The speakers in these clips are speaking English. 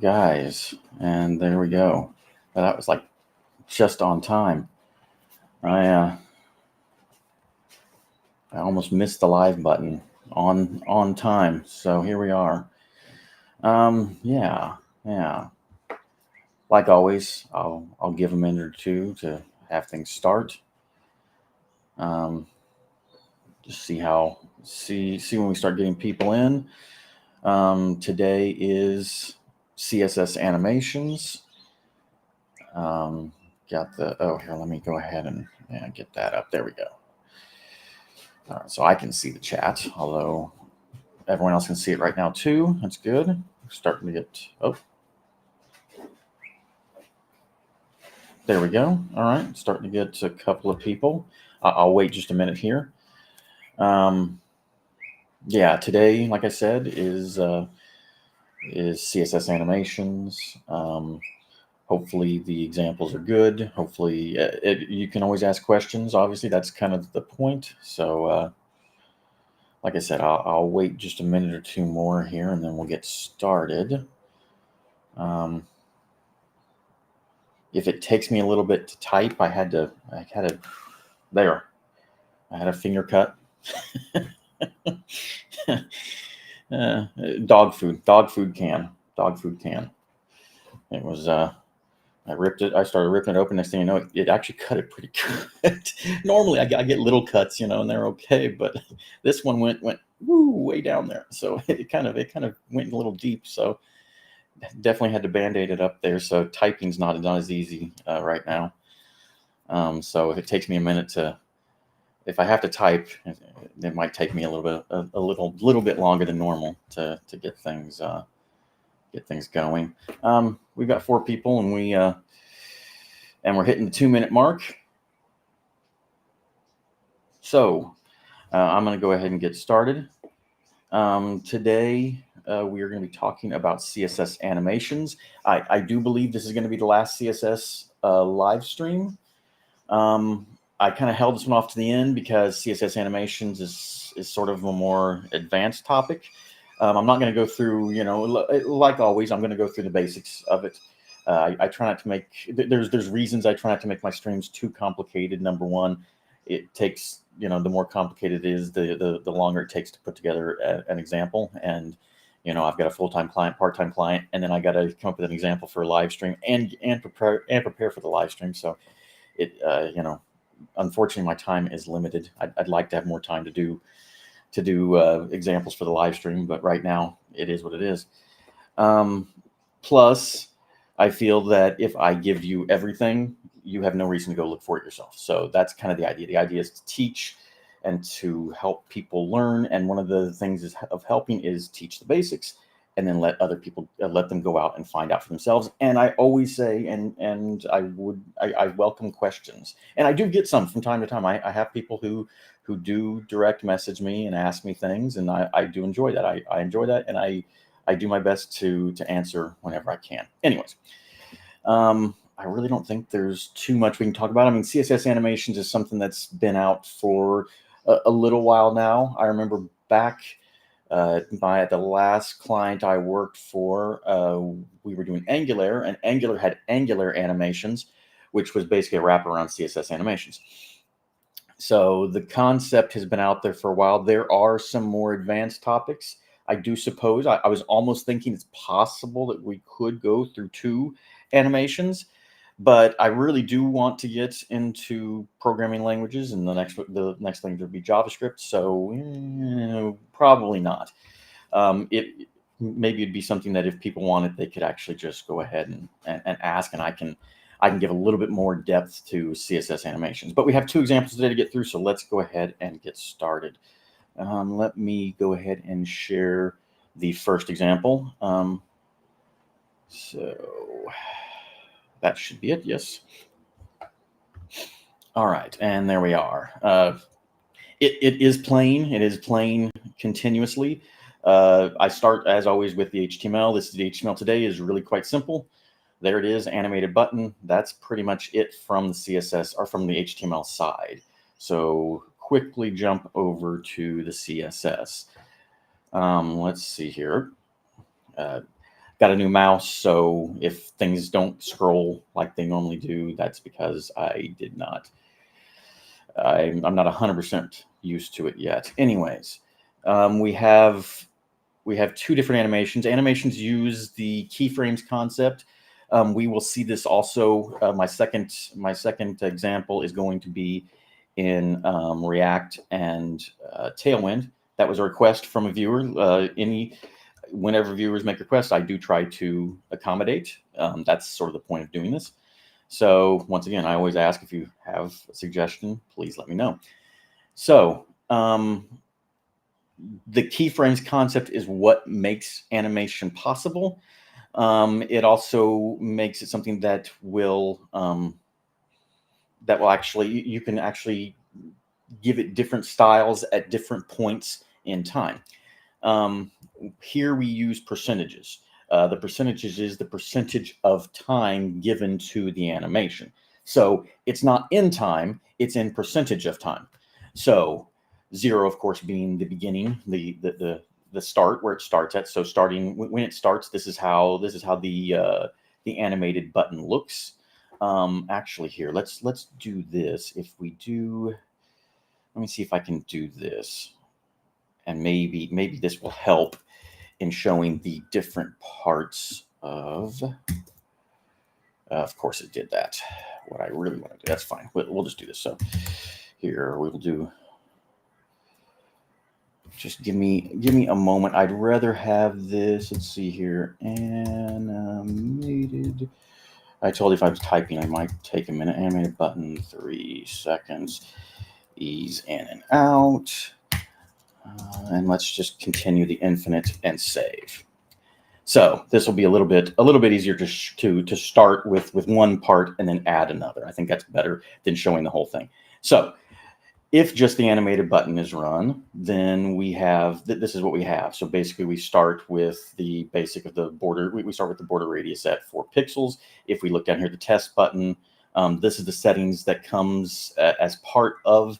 guys, and there we go. That was like just on time. I uh, I almost missed the live button on time, so here we are. Yeah. Like always, I'll give a minute or two to have things start. Um, just see when we start getting people in. Today is CSS Animations. Um, got the here. Let me go ahead and get that up. There we go. So I can see the chat, although everyone else can see it right now too. That's good. Starting to get there we go. All right, starting to get a couple of people. I'll wait just a minute here. Yeah, today, like I said, is CSS Animations. Hopefully the examples are good. Hopefully you can always ask questions. Obviously, that's kind of the point. So, like I said, I'll wait just a minute or two more here, and then we'll get started. If it takes me a little bit to type, I had a finger cut. Dog food can. It was I ripped it. I started ripping it open. Next thing you know, it actually cut it pretty good. Normally, I get little cuts, and they're okay. But this one went way down there. So it kind of went a little deep. So definitely had to band-aid it up there. So typing's not as easy right now. So if it takes me a minute if I have to type, it might take me a little bit longer than normal to get things going. We've got 4 people, and we're hitting the 2-minute mark. So I'm going to go ahead and get started. Today we are going to be talking about CSS Animations. I do believe this is going to be the last CSS live stream. I kind of held this one off to the end because CSS Animations is sort of a more advanced topic. I'm not going to go through, like always, I'm going to go through the basics of it. I try not to make, there's reasons I try not to make my streams too complicated. Number one, it takes, the more complicated it is, the longer it takes to put together an example. And, I've got a full-time client, part-time client, and then I got to come up with an example for a live stream and prepare for the live stream. So it, unfortunately, my time is limited. I'd like to have more time to do examples for the live stream, but right now it is what it is. Plus, I feel that if I give you everything, you have no reason to go look for it yourself. So that's kind of the idea. The idea is to teach and to help people learn. And one of the things of helping is teach the basics, and then let other people let them go out and find out for themselves. And I always say, and I welcome questions, and I do get some from time to time. I have people who do direct message me and ask me things, and I do enjoy that. I enjoy that, and I do my best to answer whenever I can. Anyways, I really don't think there's too much we can talk about. I mean, CSS Animations is something that's been out for a little while now. I remember back by the last client I worked for, we were doing Angular, and Angular had Angular Animations, which was basically a wraparound CSS Animations. So the concept has been out there for a while. There are some more advanced topics. I do suppose I was almost thinking it's possible that we could go through 2 animations, but I really do want to get into programming languages, and the next language would be JavaScript. So probably not. It maybe it'd be something that if people wanted, they could actually just go ahead and ask, and I can give a little bit more depth to CSS Animations. But we have 2 examples today to get through, so let's go ahead and get started. Let me go ahead and share the first example. So that should be it. Yes. All right, and there we are. It is plain. It is plain continuously. I start, as always, with the HTML. This is the HTML today. Is really quite simple. There it is, animated button. That's pretty much it from the CSS or from the HTML side. So quickly jump over to the CSS. Let's see here. Got a new mouse, so if things don't scroll like they normally do, that's because I'm not 100% used to it yet. Anyways, we have two different animations. Animations use the keyframes concept. We will see this also. My second example is going to be in React and Tailwind. That was a request from a viewer. Whenever viewers make requests, I do try to accommodate. That's sort of the point of doing this. So once again, I always ask, if you have a suggestion, please let me know. So the keyframes concept is what makes animation possible. It also makes it something that will actually, you can actually give it different styles at different points in time. Here we use percentages. The percentages is the percentage of time given to the animation. So it's not in time, it's in percentage of time. So 0, of course, being the beginning, the start, where it starts at. So starting when it starts, this is how the animated button looks. Actually, here, let's do this. If we do, let me see if I can do this, and maybe this will help in showing the different parts of. Of course, it did that. What I really want to do, that's fine. We'll just do this. So here we will do. Just give me a moment. I'd rather have this. Let's see here. Animated. I told you if I was typing, I might take a minute. Animated button, 3 seconds. Ease in and out. And let's just continue the infinite and save. So this will be a little bit easier to start with one part and then add another. I think that's better than showing the whole thing. So if just the animated button is run, then we have, this is what we have. So basically we start with the basic of the border. We start with the border radius at 4 pixels. If we look down here, the test button, this is the settings that comes as part of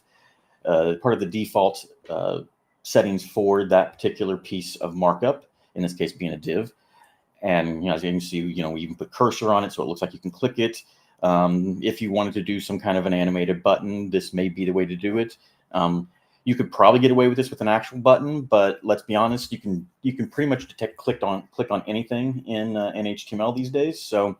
the default settings for that particular piece of markup, in this case being a div. And as you can see, we even put cursor on it, so it looks like you can click it. If you wanted to do some kind of an animated button, this may be the way to do it. You could probably get away with this with an actual button, but let's be honest, you can pretty much click on anything in HTML these days. So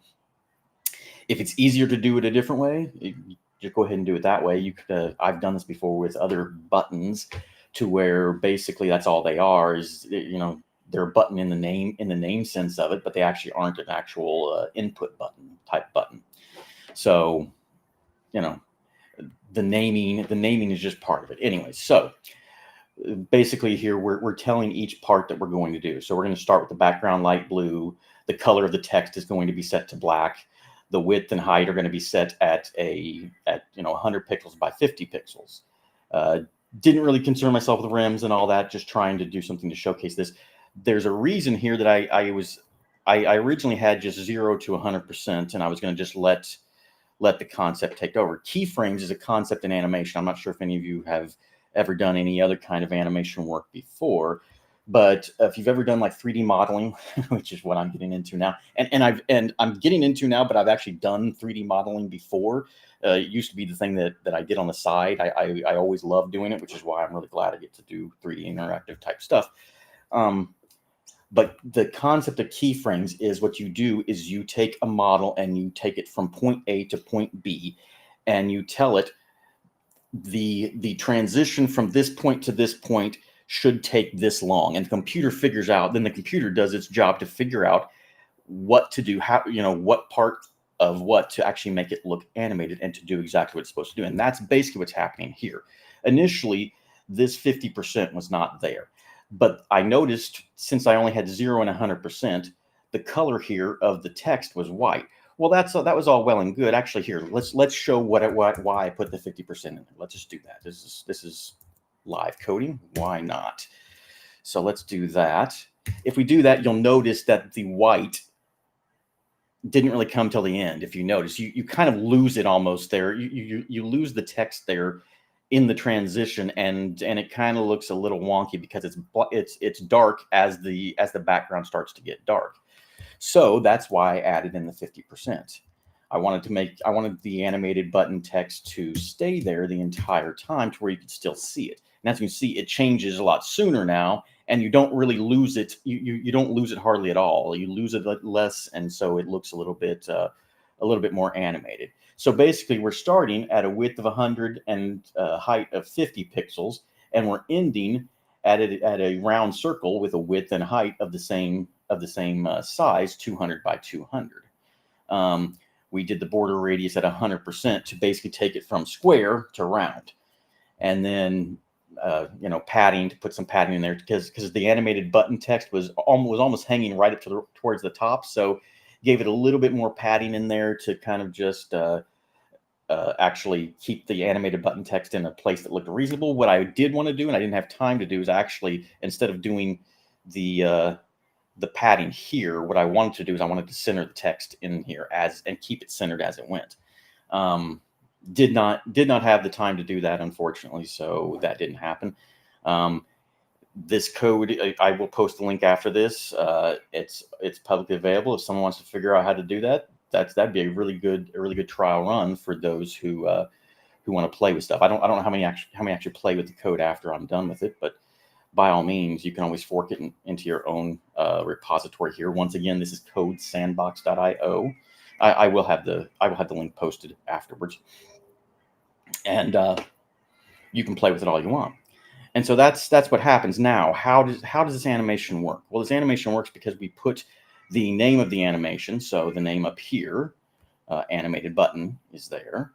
if it's easier to do it a different way, just go ahead and do it that way. You could. I've done this before with other buttons, to where basically that's all they are, is they're a button in the name sense of it, but they actually aren't an actual input button type button. So, the naming is just part of it. Anyway, so basically here we're telling each part that we're going to do. So we're going to start with the background light blue. The color of the text is going to be set to black. The width and height are going to be set at 100 pixels by 50 pixels. Didn't really concern myself with rims and all that, just trying to do something to showcase this. There's a reason here that I originally had just 0 to 100%, and I was going to just let the concept take over. Keyframes is a concept in animation. I'm not sure if any of you have ever done any other kind of animation work before, but if you've ever done like 3D modeling, which is what I'm getting into now, and I'm getting into now, but I've actually done 3D modeling before. It used to be the thing that I did on the side. I always loved doing it, which is why I'm really glad I get to do 3D interactive type stuff. But the concept of keyframes is, what you do is you take a model and you take it from point A to point B, and you tell it the transition from this point to this point should take this long, and the computer figures out. Then the computer does its job to figure out what to do, how, what part of what to actually make it look animated and to do exactly what it's supposed to do. And that's basically what's happening here. Initially, this 50% was not there. But I noticed, since I only had 0 and 100%, the color here of the text was white. Well, that was all well and good. Actually, here, let's show why I put the 50% in there. Let's just do that. This is live coding. Why not? So let's do that. If we do that, you'll notice that the white didn't really come till the end. If you notice, you kind of lose it almost there. You lose the text there in the transition, and it kind of looks a little wonky because it's dark as the background starts to get dark. So that's why I added in the 50%. I wanted the animated button text to stay there the entire time to where you could still see it. And as you can see, it changes a lot sooner now, and you don't really lose it. You don't lose it hardly at all. You lose it less, and so it looks a little bit more animated. So basically, we're starting at a width of 100 and height of 50 pixels, and we're ending at a round circle with a width and height of the same size, 200 by 200. We did the border radius at 100% to basically take it from square to round, and then padding, to put some padding in there because the animated button text was almost hanging right up towards the top, so gave it a little bit more padding in there to kind of just actually keep the animated button text in a place that looked reasonable. What I did want to do, and I didn't have time to do, is actually, instead of doing the padding here, what I wanted to do is I wanted to center the text in here and keep it centered as it went. Did not have the time to do that, unfortunately, so that didn't happen. This code, I will post the link after this. It's publicly available. If someone wants to figure out how to do that, that'd be a really good trial run for those who want to play with stuff. I don't know how many actually play with the code after I'm done with it, but by all means, you can always fork it into your own repository here. Once again, this is codesandbox.io. I will have the link posted afterwards, and you can play with it all you want. And so that's what happens now. How does this animation work? Well, this animation works because we put the name of the animation. So the name up here, animated button, is there.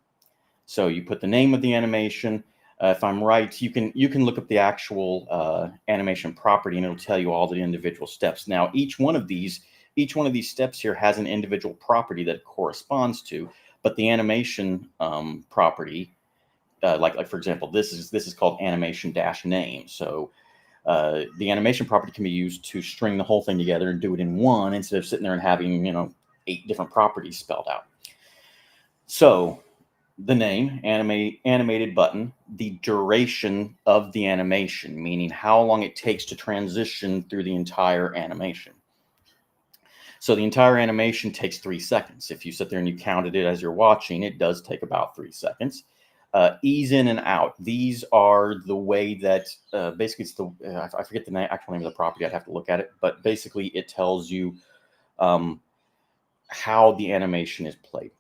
So you put the name of the animation. If I'm right, you can look up the actual animation property, and it'll tell you all the individual steps. Now, each one of these steps here has an individual property that it corresponds to, but the animation property, like for example, this is called animation -name. So the animation property can be used to string the whole thing together and do it in one, instead of sitting there and having 8 different properties spelled out. So the name, animated button, the duration of the animation, meaning how long it takes to transition through the entire animation. So the entire animation takes 3 seconds. If you sit there and you counted it as you're watching, it does take about 3 seconds. Ease in and out. These are the way that basically it's I forget the actual name of the property. I'd have to look at it, but basically it tells you how the animation is played.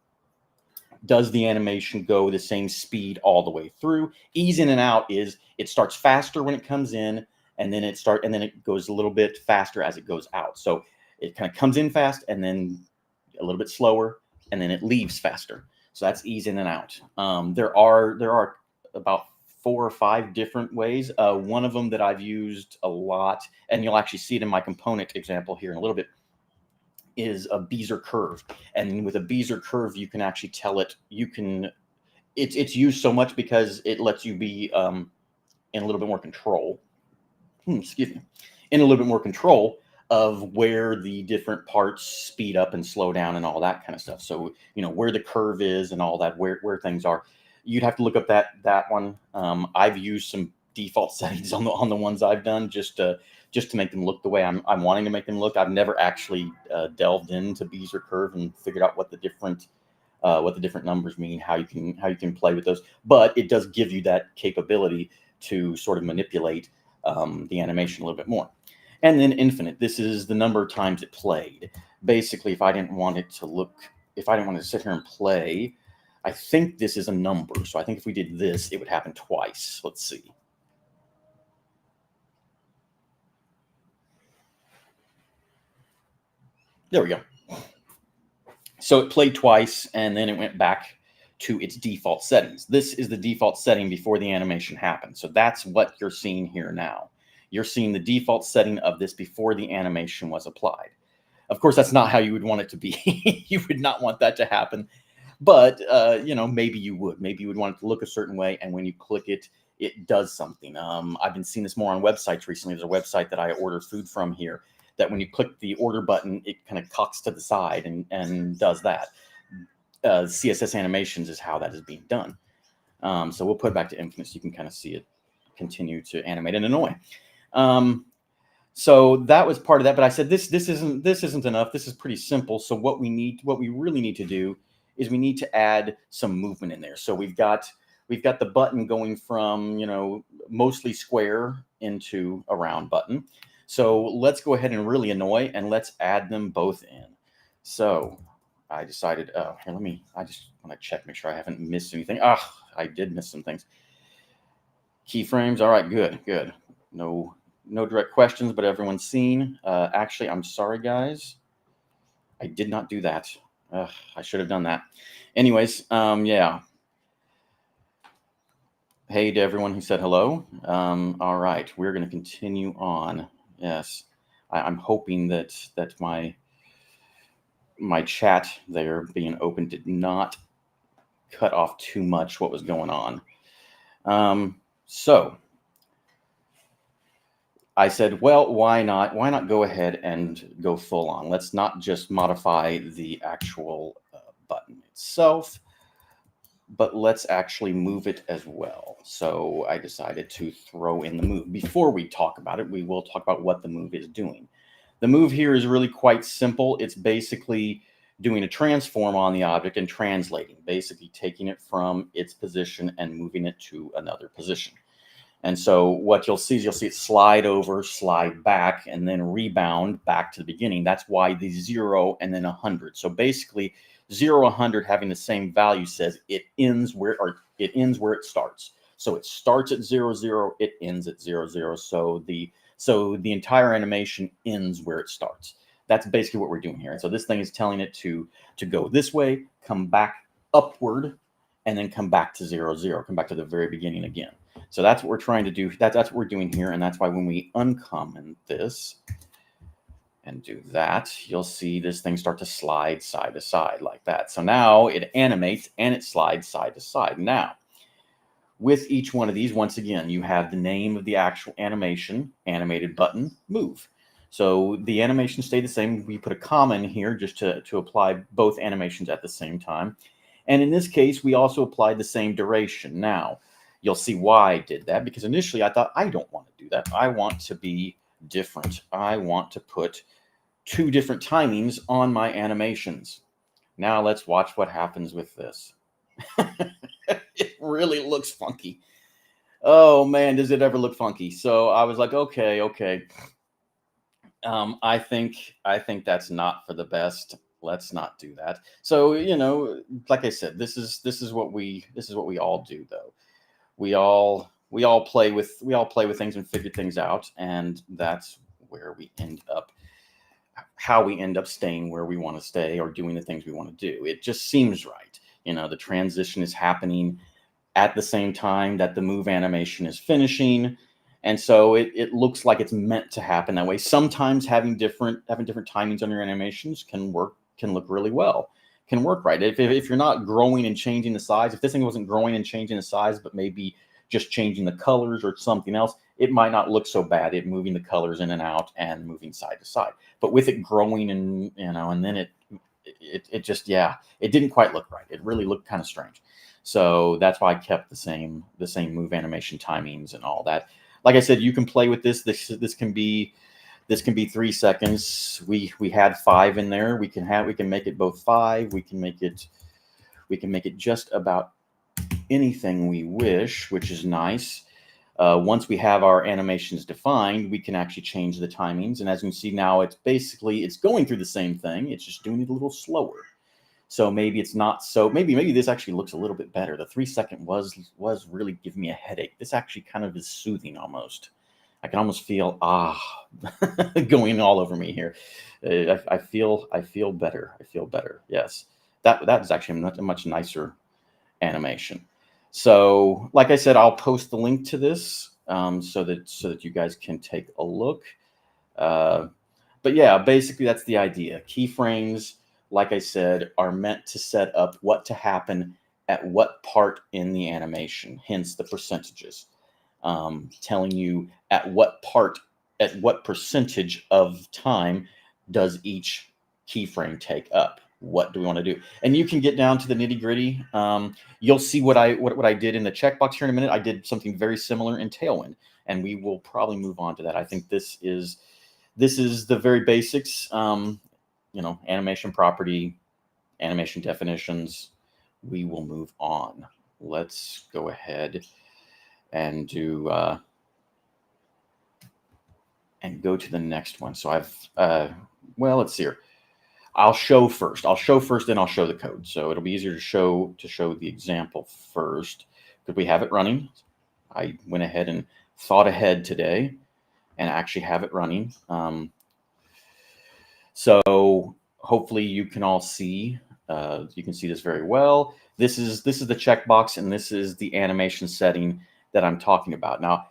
Does the animation go the same speed all the way through? Ease in and out is it starts faster when it comes in, and then it goes a little bit faster as it goes out. So it kind of comes in fast, and then a little bit slower, and then it leaves faster. So that's ease in and out. There are about 4 or 5 different ways. One of them that I've used a lot, and you'll actually see it in my component example here in a little bit, is a Bezier curve. And with a Bezier curve, you can actually tell it. It's used so much because it lets you be in a little bit more control. Excuse me. In a little bit more control of where the different parts speed up and slow down and all that kind of stuff. So, where the curve is and all that, where things are. You'd have to look up that one. I've used some default settings on the ones I've done just to make them look the way I'm wanting to make them look. I've never actually delved into Bezier curve and figured out what the different numbers mean, how you can play with those. But it does give you that capability to sort of manipulate the animation a little bit more. And then infinite. This is the number of times it played. Basically, if I didn't want it to sit here and play, I think this is a number. So I think if we did this, it would happen twice. Let's see. There we go. So it played twice, and then it went back to its default settings. This is the default setting before the animation happened. So that's what you're seeing here now. You're seeing the default setting of this before the animation was applied. Of course, that's not how you would want it to be. You would not want that to happen. But, maybe you would. Maybe you would want it to look a certain way, and when you click it, it does something. I've been seeing this more on websites recently. There's a website that I order food from here that when you click the order button, it kind of cocks to the side and does that. CSS Animations is how that is being done. So we'll put it back to infinite so you can kind of see it continue to animate and annoy. So that was part of that. But I said this isn't enough. This is pretty simple. So what we really need to do is we need to add some movement in there. So we've got the button going from mostly square into a round button. So let's go ahead and really annoy and let's add them both in. So I decided, oh, here, I just want to check, make sure I haven't missed anything. Ah, I did miss some things. Keyframes. All right, good. No direct questions, but everyone's seen. Actually, I'm sorry, guys. I did not do that. I should have done that. Anyways, yeah. Hey to everyone who said hello. All right, we're going to continue on. Yes, I'm hoping that my chat there being open did not cut off too much what was going on. So I said, well, why not? Why not go ahead and go full on? Let's not just modify the actual button itself, but let's actually move it as well. So I decided to throw in the move. Before we talk about it, we will talk about what the move is doing. The move here is really quite simple. It's basically doing a transform on the object and translating, basically taking it from its position and moving it to another position. And so what you'll see is it slide over, slide back, and then rebound back to the beginning. That's why the 0 and then 100. So basically 0, 100 having the same value says it ends where it starts. So it starts at 0, 0, it ends at 0, 0. So the entire animation ends where it starts. That's basically what we're doing here. And so this thing is telling it to go this way, come back upward, and then come back to 0, 0, come back to the very beginning again. So that's what we're trying to do. That's what we're doing here. And that's why when we uncomment this and do that, you'll see this thing start to slide side to side like that. So now it animates and it slides side to side. Now, with each one of these, once again, you have the name of the actual animation, animated button, move. So the animations stay the same. We put a comma in here just to apply both animations at the same time. And in this case, we also applied the same duration. Now, you'll see why I did that, because initially I thought, I don't want to do that. I want to be different. I want to put 2 different timings on my animations. Now let's watch what happens with this. It really looks funky. Oh man, does it ever look funky? So I was like, okay. I think that's not for the best. Let's not do that. So like I said, this is what we all do though. We all play with things and figure things out, and that's where we end up, how we end up staying where we want to stay or doing the things we want to do. It just seems right. The transition is happening at the same time that the move animation is finishing. And so it looks like it's meant to happen that way. Sometimes having different timings on your animations can look really well, can work right. If you're not growing and changing the size, if this thing wasn't growing and changing the size, but maybe just changing the colors or something else, it might not look so bad. It moving the colors in and out and moving side to side. But with it growing and then it just, yeah, it didn't quite look right. It really looked kind of strange. So that's why I kept the same move animation timings and all that. Like I said, you can play with this. This can be 3 seconds. We had 5 in there. We can make it both 5. We can make it just about anything we wish, which is nice. Once we have our animations defined, we can actually change the timings. And as you can see now, it's going through the same thing. It's just doing it a little slower. So maybe it's not so. Maybe this actually looks a little bit better. The 3-second was really giving me a headache. This actually kind of is soothing almost. I can almost feel going all over me here. I feel better. I feel better. Yes, that is actually a much nicer animation. So, like I said, I'll post the link to this so that you guys can take a look. But yeah, basically that's the idea. Keyframes, like I said, are meant to set up what to happen at what part in the animation, hence the percentages, telling you at what percentage of time does each keyframe take up. What do we want to do? And you can get down to the nitty gritty. You'll see what I did in the checkbox here in a minute. I did something very similar in Tailwind, and we will probably move on to that. I think this is this is the very basics. Animation property, animation definitions. We will move on. Let's go ahead and do and go to the next one. So well, let's see here. I'll show first. Then I'll show the code. So it'll be easier to show the example first because we have it running. I went ahead and thought ahead today and actually have it running. So hopefully you can all see. You can see this very well. This is the checkbox, and this is the animation setting that I'm talking about. Now,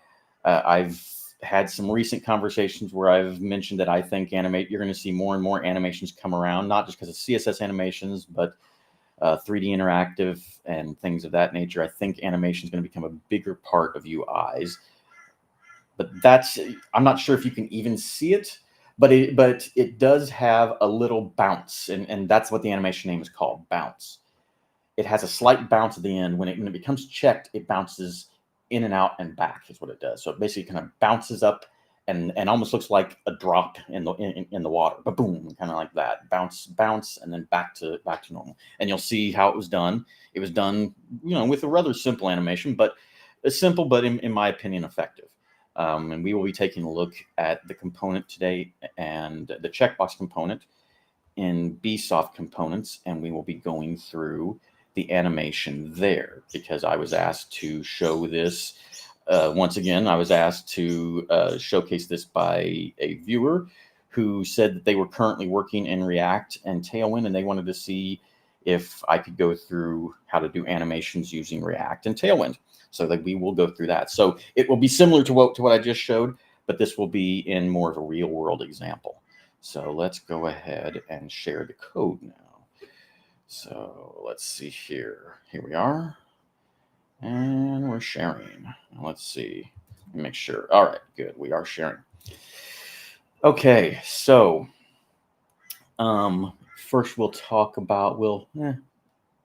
I've had some recent conversations where I've mentioned that I think you're going to see more and more animations come around, not just because of CSS animations, but 3D interactive and things of that nature. I think animation is going to become a bigger part of UIs. But I'm not sure if you can even see it, but it does have a little bounce, and that's what the animation name is called, bounce. It has a slight bounce at the end. When it becomes checked, it bounces in and out and back is what it does. So it basically kind of bounces up and almost looks like a drop in the water. But boom, kind of like that. Bounce, and then back to normal. And you'll see how it was done. It was done, with a rather simple animation, but simple, but in my opinion, effective. And we will be taking a look at the component today and the checkbox component in BSoft components, and we will be going through the animation there because I was asked to show this. Once again, I was asked to showcase this by a viewer who said that they were currently working in React and Tailwind, and they wanted to see if I could go through how to do animations using React and Tailwind. So that we will go through that. So it will be similar to what I just showed, but this will be in more of a real world example. So let's go ahead and share the code now. So let's see here. Here we are. And we're sharing. Let's see. Let me make sure. All right, good. We are sharing. Okay, so first we'll talk about,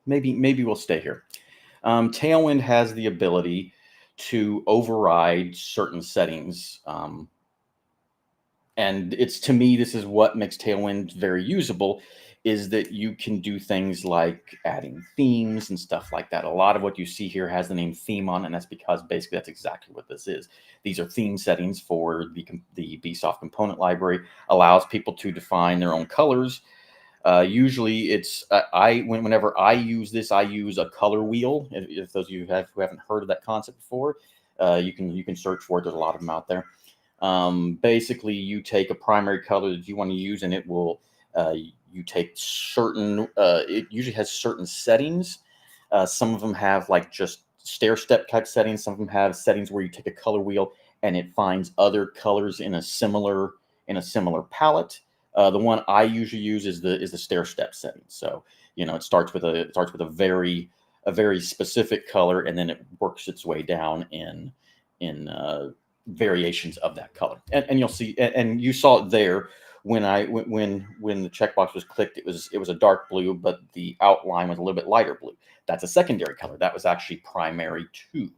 maybe we'll stay here. Tailwind has the ability to override certain settings. And to me, this is what makes Tailwind very usable, is that you can do things like adding themes and stuff like that. A lot of what you see here has the name theme on it, and that's because basically that's exactly what this is. These are theme settings for the BSoft component library, allows people to define their own colors. Usually it's whenever I use this, I use a color wheel. If those of you who haven't heard of that concept before, you can search for it. There's a lot of them out there. Basically, you take a primary color that you want to use, and it will you take certain. It usually has certain settings. Some of them have like just stair-step type settings. Some of them have settings where you take a color wheel and it finds other colors in a similar palette. The one I usually use is the stair-step setting. So it starts with a very specific color, and then it works its way down in variations of that color. And you'll see, and you saw it there when the checkbox was clicked. It was a dark blue, but the outline was a little bit lighter blue. That's a secondary color. That was actually primary 2.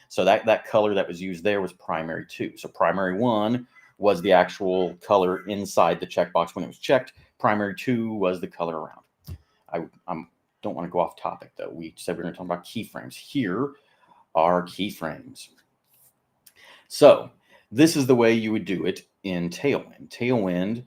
So that color that was used there was primary 2. So primary 1 was the actual color inside the checkbox when it was checked. Primary 2 was the color around. I don't want to go off topic though. We said we were going to talk about keyframes. Here are keyframes. So this is the way you would do it in Tailwind. Tailwind,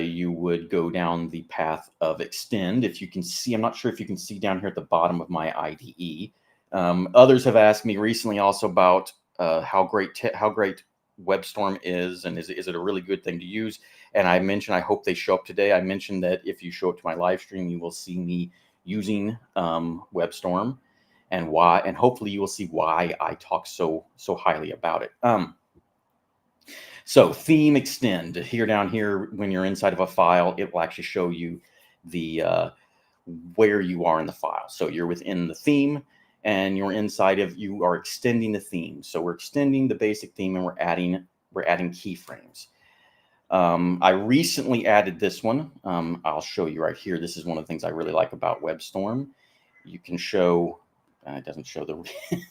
you would go down the path of extend. If you can see, I'm not sure if you can see down here at the bottom of my IDE. Others have asked me recently also about how great WebStorm is, and is it a really good thing to use? And I mentioned, I hope they show up today. I mentioned that if you show up to my live stream, you will see me using WebStorm, and why, and hopefully you will see why I talk so highly about it. So theme extend here, down here, when you're inside of a file, it will actually show you the where you are in the file. So you're within the theme, and you are extending the theme. So we're extending the basic theme, and we're adding keyframes. I recently added this one. I'll show you right here. This is one of the things I really like about WebStorm. You can show it doesn't show the,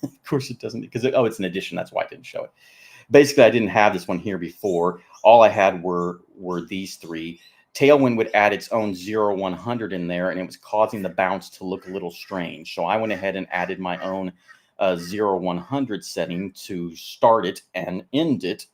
of course it doesn't, because it's an addition. That's why I didn't show it. Basically, I didn't have this one here before. All I had were these three. Tailwind would add its own 0, 100 in there, and it was causing the bounce to look a little strange. So I went ahead and added my own 0, 100 setting to start it and end it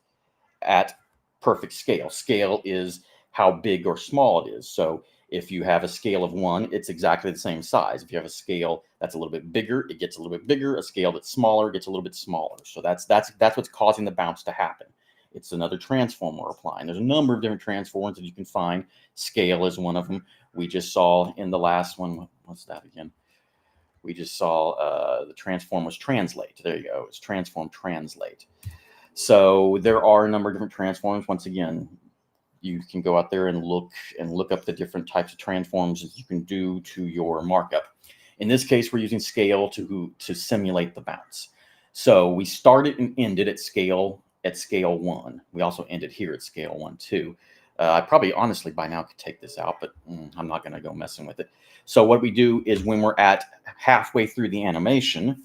at perfect scale. Scale is how big or small it is. So if you have a scale of 1, it's exactly the same size. If you have a scale that's a little bit bigger, it gets a little bit bigger. A scale that's smaller gets a little bit smaller. So that's what's causing the bounce to happen. It's another transform we're applying. There's a number of different transforms that you can find. Scale is one of them. We just saw in the last one, what's that again? We just saw the transform was translate. There you go. It's transform, translate. So there are a number of different transforms. Once again, you can go out there and look up the different types of transforms that you can do to your markup. In this case, we're using scale to simulate the bounce. So we started and ended at scale 1. We also ended here at scale 1 too. I probably honestly by now could take this out, but I'm not going to go messing with it. So what we do is when we're at halfway through the animation,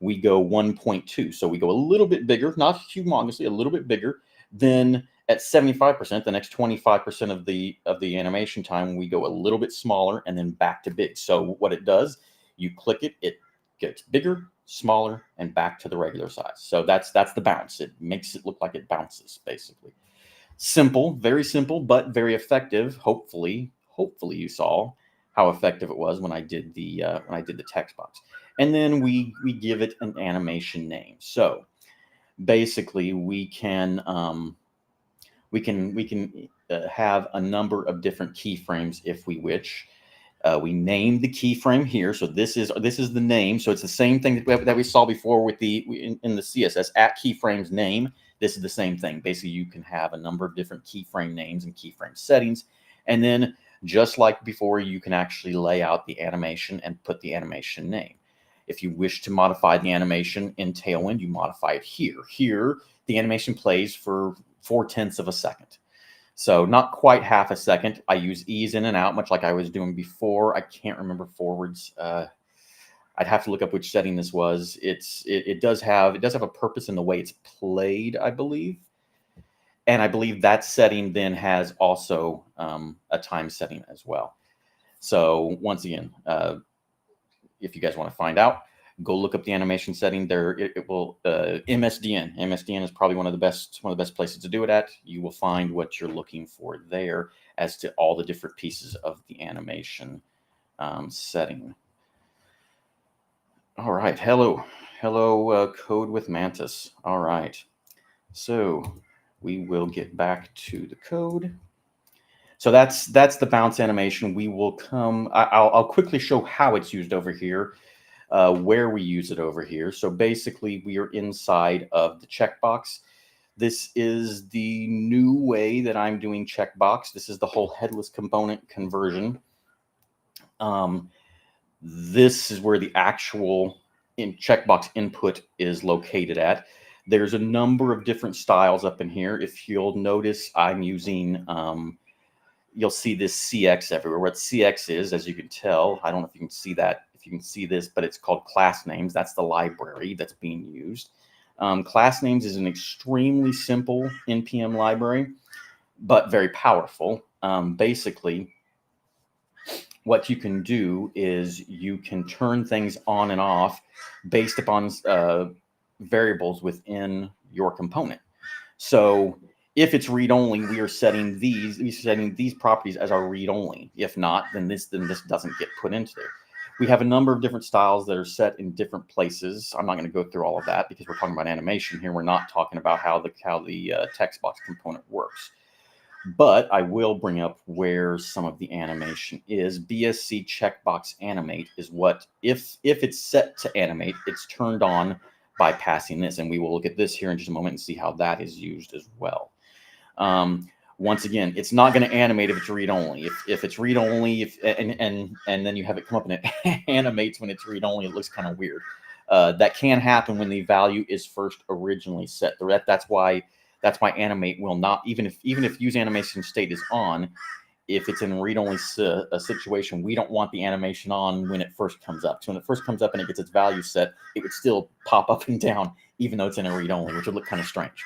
we go 1.2. So we go a little bit bigger, not humongously, a little bit bigger. Then at 75%, the next 25% of the animation time, we go a little bit smaller and then back to big. So what it does, you click it, it gets bigger, smaller, and back to the regular size. So that's the bounce. It makes it look like it bounces, basically. Simple, very simple, but very effective. Hopefully you saw how effective it was when I did the text box. And then we give it an animation name. So basically, we can have a number of different keyframes if we wish. We name the keyframe here. So this is the name. So it's the same thing that we saw before with in the CSS at keyframes name. This is the same thing. Basically, you can have a number of different keyframe names and keyframe settings. And then just like before, you can actually lay out the animation and put the animation name. If you wish to modify the animation in Tailwind, you modify it here. Here, the animation plays for 0.4 of a second. So not quite half a second. I use ease in and out, much like I was doing before. I can't remember forwards. I'd have to look up which setting this was. It does have a purpose in the way it's played, I believe. And I believe that setting then has also a time setting as well. So once again, if you guys want to find out, go look up the animation setting there. It will MSDN. MSDN is probably one of the best places to do it at. You will find what you're looking for there as to all the different pieces of the animation setting. All right. Hello, Code with Mantis. All right. So we will get back to the code. So that's the bounce animation. We will come. I'll quickly show how it's used over here, where we use it over here. So basically, we are inside of the checkbox. This is the new way that I'm doing checkbox. This is the whole headless component conversion. This is where the actual checkbox input is located at. There's a number of different styles up in here. If you'll notice, I'm using, you'll see this CX everywhere. What CX is, as you can tell, I don't know if you can see that, if you can see this, but it's called class names. That's the library that's being used. Class names is an extremely simple NPM library, but very powerful. Basically, what you can do is you can turn things on and off based upon variables within your component. So if it's read-only, we are setting these properties as our read-only. If not, then this doesn't get put into there. We have a number of different styles that are set in different places. I'm not going to go through all of that because we're talking about animation here. We're not talking about how the text box component works. But I will bring up where some of the animation is. BSC checkbox animate is what, if it's set to animate, it's turned on by passing this. And we will look at this here in just a moment and see how that is used as well. Once again, it's not going to animate if it's read-only. If it's read-only, and then you have it come up and it animates when it's read-only, it looks kind of weird. That can happen when the value is first originally set. That's why animate will not, even if use animation state is on, if it's in read-only a situation, we don't want the animation on when it first comes up. So when it first comes up and it gets its value set, it would still pop up and down, even though it's in a read-only, which would look kind of strange.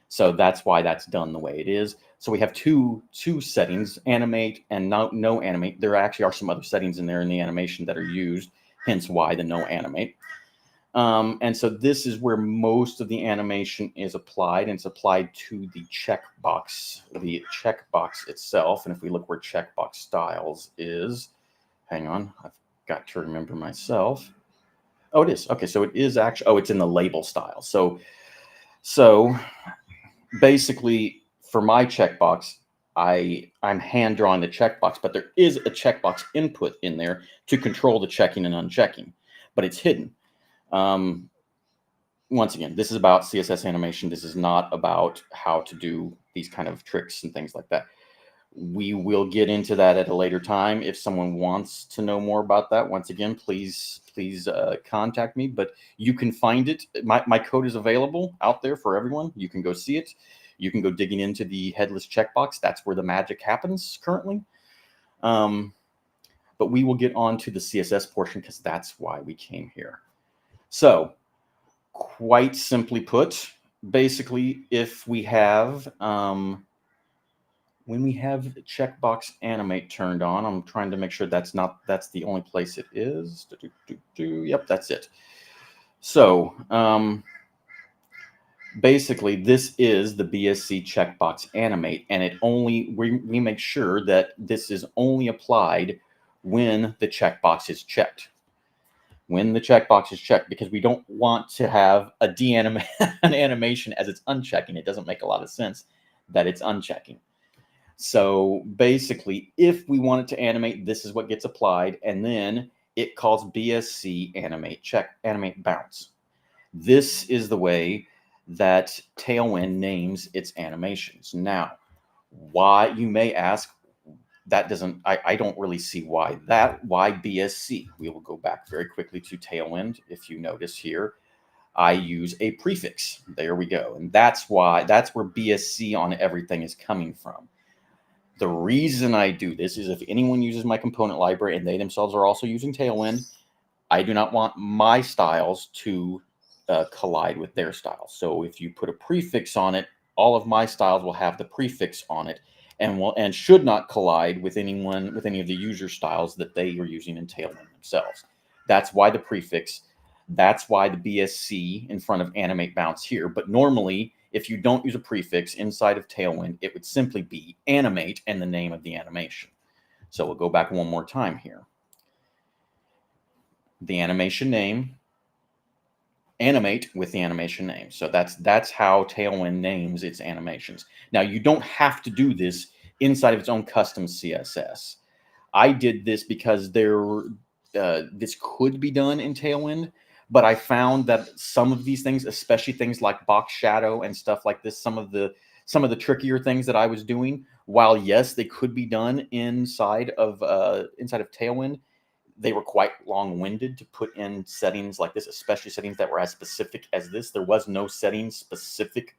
So that's why that's done the way it is. So we have two settings, animate and no animate. There actually are some other settings in there in the animation that are used, hence why the no animate. And so this is where most of the animation is applied, and it's applied to the checkbox itself. And if we look where checkbox styles is, hang on, I've got to remember myself. Oh, it is. Okay, so it is actually, oh, it's in the label style. So basically for my checkbox, I'm hand drawing the checkbox, but there is a checkbox input in there to control the checking and unchecking, but it's hidden. Once again, this is about CSS animation. This is not about how to do these kind of tricks and things like that. We will get into that at a later time. If someone wants to know more about that, once again, please contact me. But you can find it. My code is available out there for everyone. You can go see it. You can go digging into the headless checkbox. That's where the magic happens currently. But we will get on to the CSS portion because that's why we came here. So quite simply put, basically, if we have when we have checkbox animate turned on, I'm trying to make sure that's the only place it is. Yep, that's it. So basically, this is the BSC checkbox animate, and it only we make sure that this is only applied when the checkbox is checked. When the checkbox is checked, because we don't want to have an animation as it's unchecking. It doesn't make a lot of sense that it's unchecking. So basically, if we want it to animate, this is what gets applied, and then it calls BSC animate bounce. This is the way that Tailwind names its animations. Now, why, you may ask, that doesn't, I don't really see why BSC. We will go back very quickly to Tailwind. If you notice here, I use a prefix. There we go. And that's where BSC on everything is coming from. The reason I do this is if anyone uses my component library and they themselves are also using Tailwind, I do not want my styles to collide with their styles. So if you put a prefix on it, all of my styles will have the prefix on it, and should not collide with any of the user styles that they are using in Tailwind themselves. That's why the prefix. That's why the BSC in front of animate bounce here. But normally, if you don't use a prefix inside of Tailwind, it would simply be animate and the name of the animation. So we'll go back one more time here. The animation name, animate with the animation name. So that's how Tailwind names its animations. Now, you don't have to do this inside of its own custom CSS. I did this because this could be done in Tailwind, but I found that some of these things, especially things like box shadow and stuff like this, some of the trickier things that I was doing, while yes, they could be done inside of Tailwind, they were quite long-winded to put in settings like this, especially settings that were as specific as this. There was no setting specific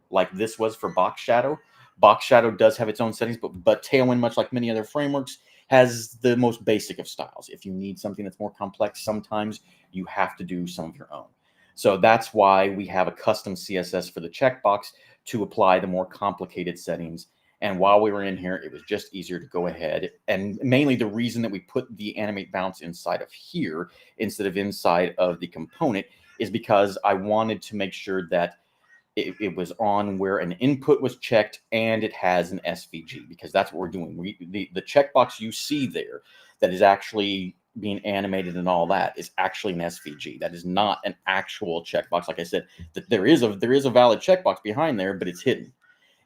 like this was for box shadow. Box shadow does have its own settings, but Tailwind, much like many other frameworks, has the most basic of styles. If you need something that's more complex, sometimes you have to do some of your own. So that's why we have a custom CSS for the checkbox to apply the more complicated settings. And while we were in here, it was just easier to go ahead. And mainly the reason that we put the animate bounce inside of here instead of inside of the component is because I wanted to make sure that it was on where an input was checked and it has an SVG, because that's what we're doing. The checkbox you see there that is actually being animated and all that is actually an SVG. That is not an actual checkbox. Like I said, that there is a valid checkbox behind there, but it's hidden.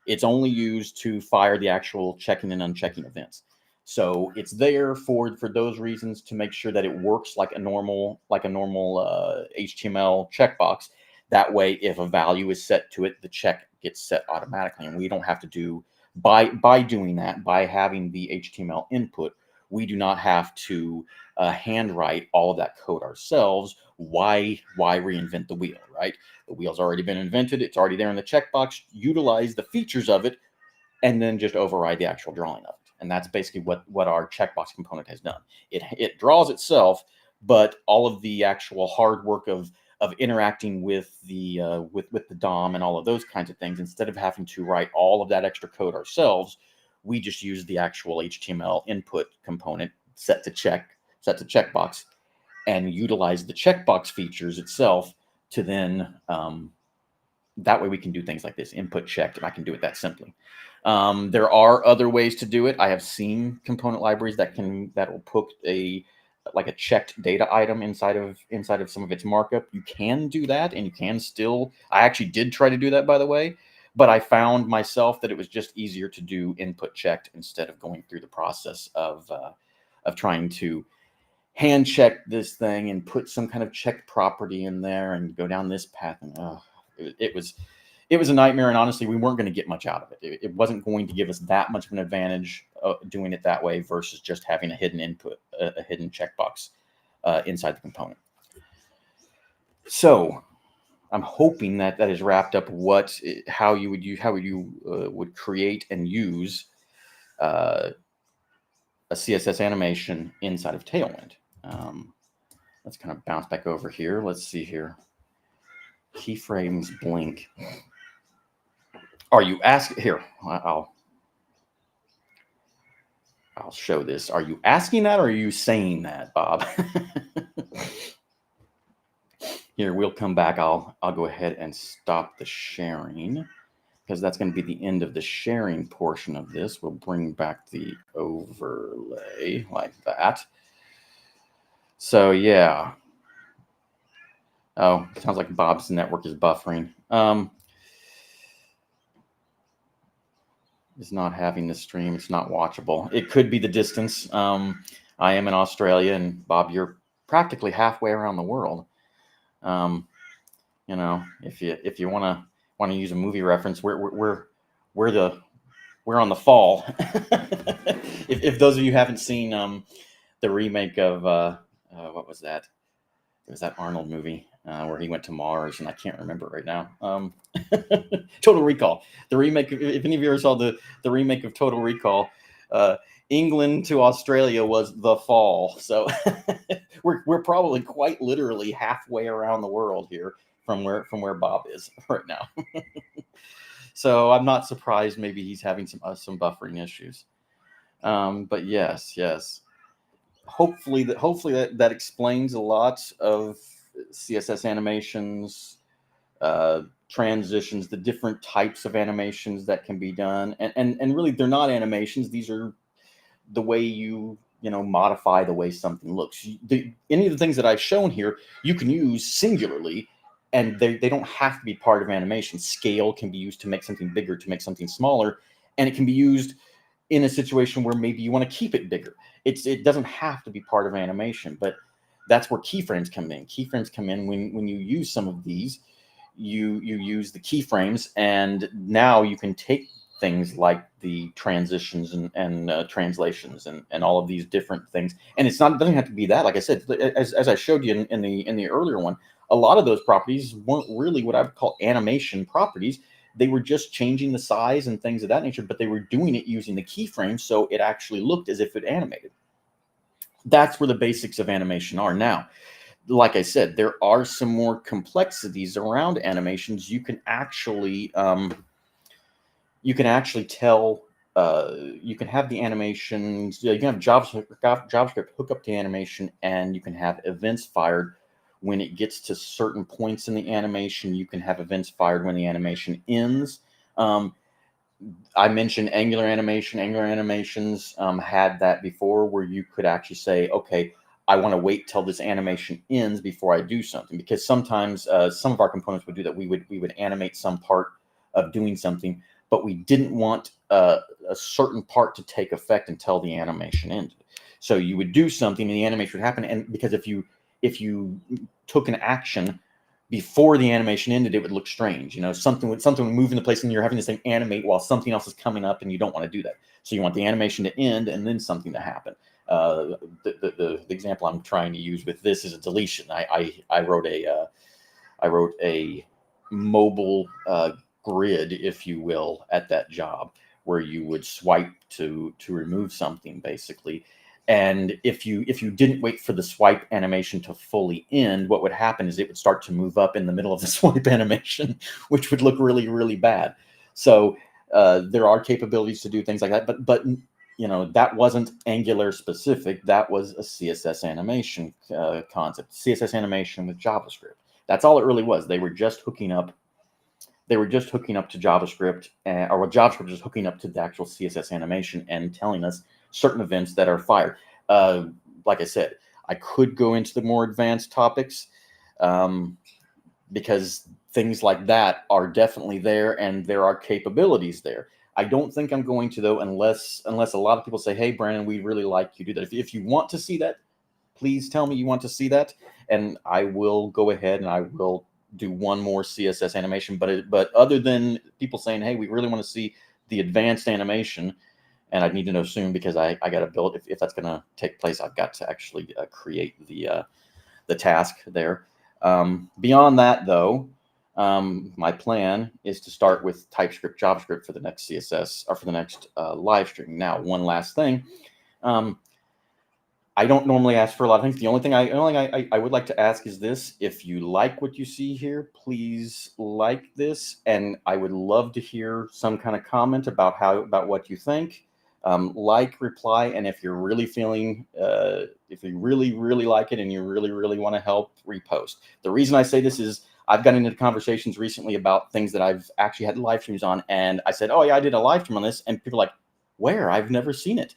It's only used to fire the actual checking and unchecking events. So it's there for those reasons, to make sure that it works like a normal HTML checkbox. That way, if a value is set to it, the check gets set automatically, and we don't have to do by doing that, by having the HTML input, we do not have to handwrite all of that code ourselves. Why reinvent the wheel, right? The wheel's already been invented. It's already there in the checkbox. Utilize the features of it and then just override the actual drawing of it. And that's basically what our checkbox component has done. It draws itself, but all of the actual hard work of interacting with the with the DOM and all of those kinds of things, instead of having to write all of that extra code ourselves, we just use the actual HTML input component set to checkbox, and utilize the checkbox features itself to then that way we can do things like this, input checked, and I can do it that simply. There are other ways to do it. I have seen component libraries that will put a checked data item inside of some of its markup. You can do that, and you can still. I actually did try to do that, by the way, but I found myself that it was just easier to do input checked instead of going through the process of trying to hand check this thing and put some kind of checked property in there and go down this path. And it was a nightmare. And honestly, we weren't going to get much out of it. It wasn't going to give us that much of an advantage doing it that way versus just having a hidden input, a hidden checkbox inside the component. So I'm hoping that is wrapped up how you would create and use a CSS animation inside of Tailwind. Let's kind of bounce back over here. Let's see here. Keyframes blink. Are you asking here? I'll show this. Are you asking that, or are you saying that, Bob? Here, we'll come back. I'll go ahead and stop the sharing, because that's going to be the end of the sharing portion of this. We'll bring back the overlay like that. So yeah. Oh, sounds like Bob's network is buffering. It's not having the stream. It's not watchable. It could be the distance. I am in Australia, and Bob, you're practically halfway around the world. You know, if you want to use a movie reference, we're on the fall. if those of you haven't seen the remake of what was that? It was that Arnold movie where he went to Mars, and I can't remember right now. Total Recall. The remake. If any of you ever saw the remake of Total Recall, England to Australia was the fall. So we're probably quite literally halfway around the world here from where Bob is right now. So I'm not surprised. Maybe he's having some buffering issues. But yes. Hopefully that explains a lot of CSS animations, transitions, the different types of animations that can be done, and really they're not animations. These are the way you modify the way something looks. Any of the things that I've shown here, you can use singularly, and they don't have to be part of animation. Scale can be used to make something bigger, to make something smaller, and it can be used in a situation where maybe you want to keep it bigger. It doesn't have to be part of animation, but that's where keyframes come in. Keyframes come in when you use some of these. You use the keyframes, and now you can take things like the transitions and translations and all of these different things. And it doesn't have to be that. Like I said, as I showed you in the earlier one, a lot of those properties weren't really what I would call animation properties. They were just changing the size and things of that nature, but they were doing it using the keyframe, so it actually looked as if it animated. That's where the basics of animation are. Now, like I said, there are some more complexities around animations. You can actually tell. You can have the animations. You can have JavaScript hook up to animation, and you can have events fired when it gets to certain points in the animation. You can have events fired when the animation ends. I mentioned Angular animation. Angular animations had that before, where you could actually say, okay, I want to wait till this animation ends before I do something, because sometimes some of our components would do that. We would animate some part of doing something, but we didn't want a certain part to take effect until the animation ended. So you would do something, and the animation would happen. And because if you took an action before the animation ended, it would look strange. Something would move into place, and you're having this thing animate while something else is coming up, and you don't want to do that. So you want the animation to end and then something to happen. The example I'm trying to use with this is a deletion. I wrote a mobile grid, if you will, at that job, where you would swipe to remove something, basically. And if you didn't wait for the swipe animation to fully end, what would happen is it would start to move up in the middle of the swipe animation, which would look really, really bad. So there are capabilities to do things like that, but you know, that wasn't Angular specific. That was a CSS animation concept, CSS animation with JavaScript. That's all it really was. They were just hooking up. They were just hooking up to JavaScript, or what JavaScript was hooking up to the actual CSS animation and telling us certain events that are fired. Like I said, I could go into the more advanced topics because things like that are definitely there, and there are capabilities there. I don't think I'm going to, though, unless a lot of people say, "Hey, Brandon, we'd really like you to do that." If you want to see that, please tell me you want to see that, and I will go ahead and I will do one more CSS animation. But other than people saying, "Hey, we really want to see the advanced animation," and I need to know soon because I got to build. If that's going to take place, I've got to actually create the task there. Beyond that, though, my plan is to start with TypeScript, JavaScript for the next CSS, or for the next live stream. Now, one last thing. I don't normally ask for a lot of things. The only thing I would like to ask is this: if you like what you see here, please like this, and I would love to hear some kind of comment about what you think. Like, reply, and if you're really feeling, if you really like it and you really want to help, repost. The reason I say this is I've gotten into conversations recently about things that I've actually had live streams on, and I said, "Oh yeah, I did a live stream on this," and people are like, "Where? I've never seen it."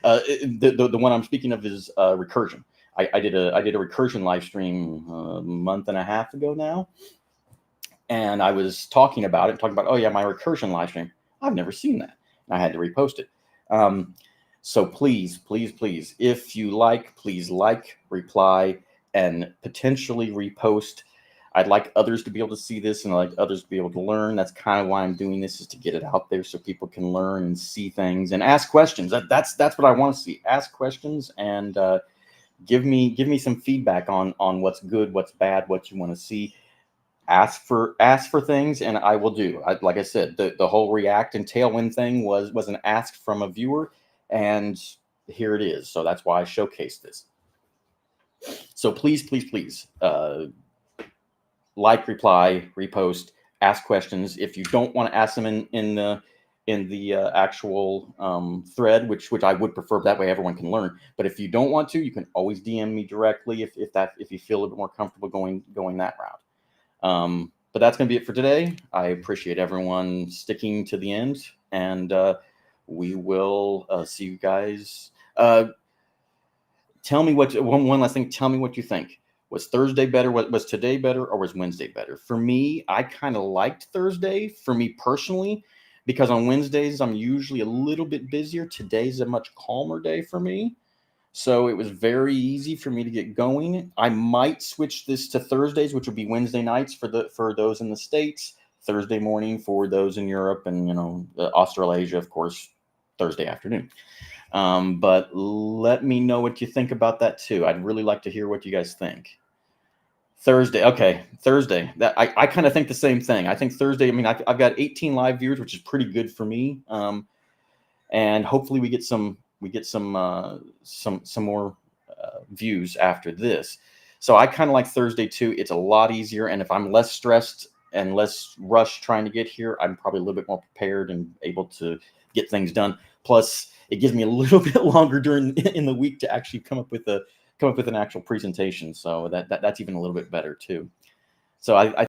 The one I'm speaking of is recursion. I did a recursion live stream a month and a half ago now, and I was talking about oh yeah, my recursion live stream. I've never seen that. And I had to repost it. So please, if you like, please like, reply, and potentially repost. I'd like others to be able to see this, and I'd like others to be able to learn. That's kind of why I'm doing this, is to get it out there so people can learn and see things and ask questions. That's what I want to see. Ask questions and give me some feedback on what's good, what's bad, what you want to see. Ask for things, and I will do. Like I said, the whole React and Tailwind thing was an ask from a viewer, and here it is. So that's why I showcased this. So please, like, reply, repost, ask questions. If you don't want to ask them in the actual thread, which I would prefer, that way everyone can learn. But if you don't want to, you can always DM me directly if you feel a little bit more comfortable going that route. But that's going to be it for today. I appreciate everyone sticking to the end, and we will see you guys. Tell me one last thing. Tell me what you think. Was Thursday better? Was today better, or was Wednesday better? For me, I kind of liked Thursday, for me personally, because on Wednesdays I'm usually a little bit busier. Today's a much calmer day for me, so it was very easy for me to get going. I might switch this to Thursdays, which would be Wednesday nights for those in the States, Thursday morning for those in Europe, and Australasia, of course, Thursday afternoon. But let me know what you think about that too. I'd really like to hear what you guys think. Thursday. Okay. Thursday. That I kind of think the same thing. I think Thursday, I mean, I've got 18 live viewers, which is pretty good for me. And hopefully we get some more views after this. So I kind of like Thursday too. It's a lot easier. And if I'm less stressed and less rushed trying to get here, I'm probably a little bit more prepared and able to get things done. Plus, it gives me a little bit longer in the week to actually come up with an actual presentation. So that's even a little bit better too. So I